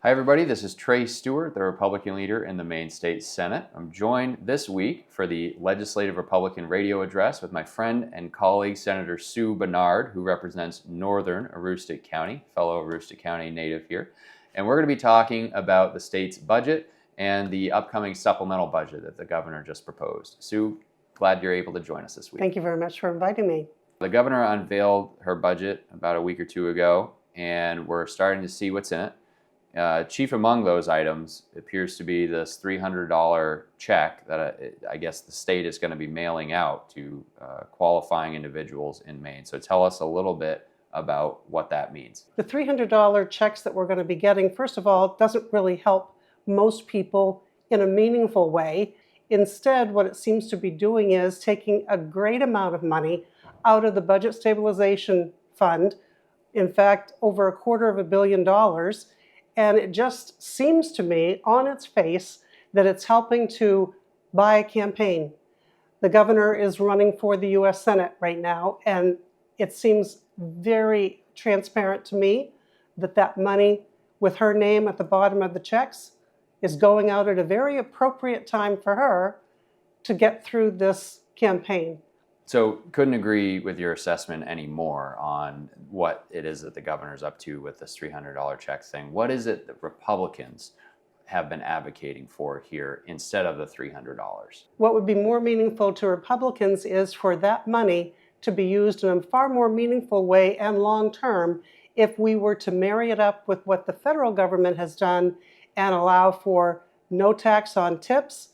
Hi everybody, this is Trey Stewart, the Republican leader in the Maine State Senate. I'm joined this week for the Legislative Republican Radio Address with my friend and colleague Senator Sue Bernard, who represents Northern Aroostook County, fellow Aroostook County native here. And we're going to be talking about the state's budget and the upcoming supplemental budget that the governor just proposed. Sue, glad you're able to join us this week. Thank you very much for inviting me. The governor unveiled her budget about a week or two ago, and we're starting to see what's in it. Chief among those items appears to be this $300 check that I guess the state is going to be mailing out to qualifying individuals in Maine. So tell us a little bit about what that means. The $300 checks that we're going to be getting, first of all, doesn't really help most people in a meaningful way. Instead, what it seems to be doing is taking a great amount of money out of the Budget Stabilization Fund, in fact, over $250 million. And it just seems to me, on its face, that it's helping to buy a campaign. The governor is running for the U.S. Senate right now, and it seems very transparent to me that that money, with her name at the bottom of the checks, is going out at a very appropriate time for her to get through this campaign. So couldn't agree with your assessment anymore on what it is that the governor's up to with this $300 check thing. What is it that Republicans have been advocating for here instead of the $300? What would be more meaningful to Republicans is for that money to be used in a far more meaningful way and long-term if we were to marry it up with what the federal government has done and allow for no tax on tips,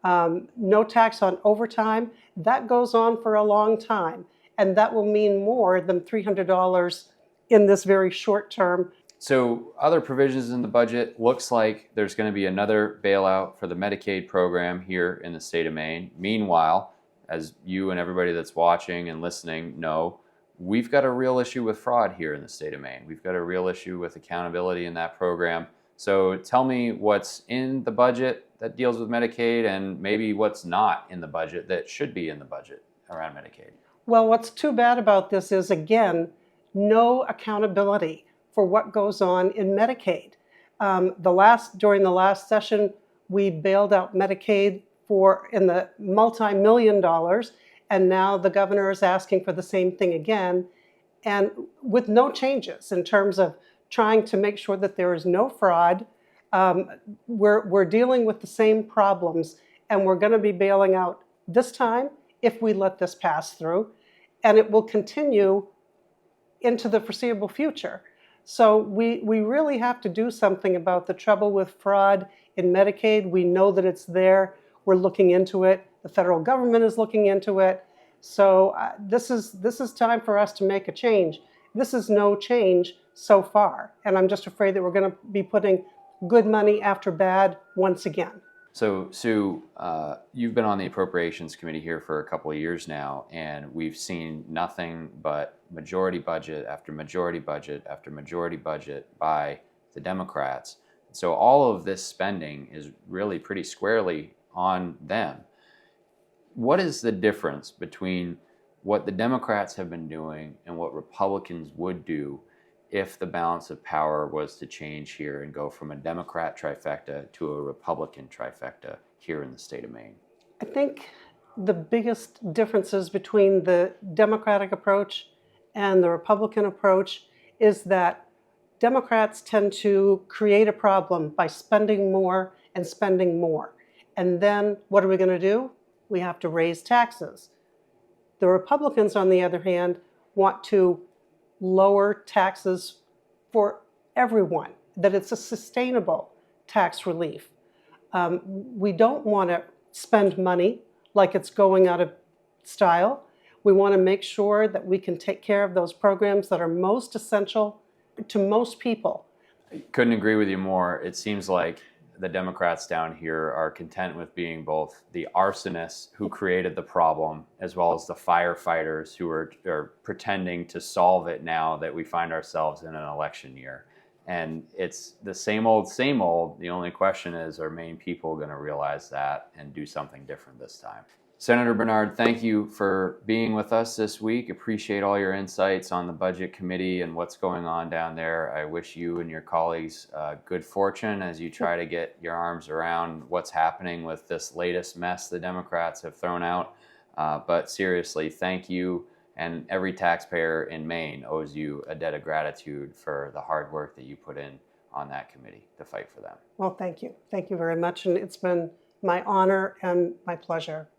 no tax on overtime. That goes on for a long time, and that will mean more than $300 in this very short term. So other provisions in the budget, looks like there's going to be another bailout for the Medicaid program here in the state of Maine. Meanwhile, as you and everybody that's watching and listening know, we've got a real issue with fraud here in the state of Maine. We've got a real issue with accountability in that program. So tell me what's in the budget that deals with Medicaid and maybe what's not in the budget that should be in the budget around Medicaid. Well, what's too bad about this is, again, no accountability for what goes on in Medicaid. During the last session, we bailed out Medicaid in the multi-million dollars, and now the governor is asking for the same thing again, and with no changes in terms of trying to make sure that there is no fraud. We're dealing with the same problems, and we're going to be bailing out this time if we let this pass through, and it will continue into the foreseeable future. So we really have to do something about the trouble with fraud in Medicaid. We know that it's there. We're looking into it. The federal government is looking into it. So this is time for us to make a change. This is no change so far, and I'm just afraid that we're going to be putting good money after bad once again. So Sue, you've been on the Appropriations Committee here for a couple of years now, and we've seen nothing but majority budget after majority budget after majority budget by the Democrats. So all of this spending is really pretty squarely on them. What is the difference between what the Democrats have been doing and what Republicans would do if the balance of power was to change here and go from a Democrat trifecta to a Republican trifecta here in the state of Maine? I think the biggest differences between the Democratic approach and the Republican approach is that Democrats tend to create a problem by spending more and spending more. And then what are we going to do? We have to raise taxes. The Republicans, on the other hand, want to lower taxes for everyone, that it's a sustainable tax relief. We don't want to spend money like it's going out of style. We want to make sure that we can take care of those programs that are most essential to most people. Couldn't agree with you more. It seems like the Democrats down here are content with being both the arsonists who created the problem as well as the firefighters who are pretending to solve it now that we find ourselves in an election year. And it's the same old, same old. The only question is, are Maine people going to realize that and do something different this time? Senator Bernard, thank you for being with us this week. Appreciate all your insights on the Budget Committee and what's going on down there. I wish you and your colleagues good fortune as you try to get your arms around what's happening with this latest mess the Democrats have thrown out. But seriously, thank you. And every taxpayer in Maine owes you a debt of gratitude for the hard work that you put in on that committee to fight for them. Well, thank you. Thank you very much. And it's been my honor and my pleasure.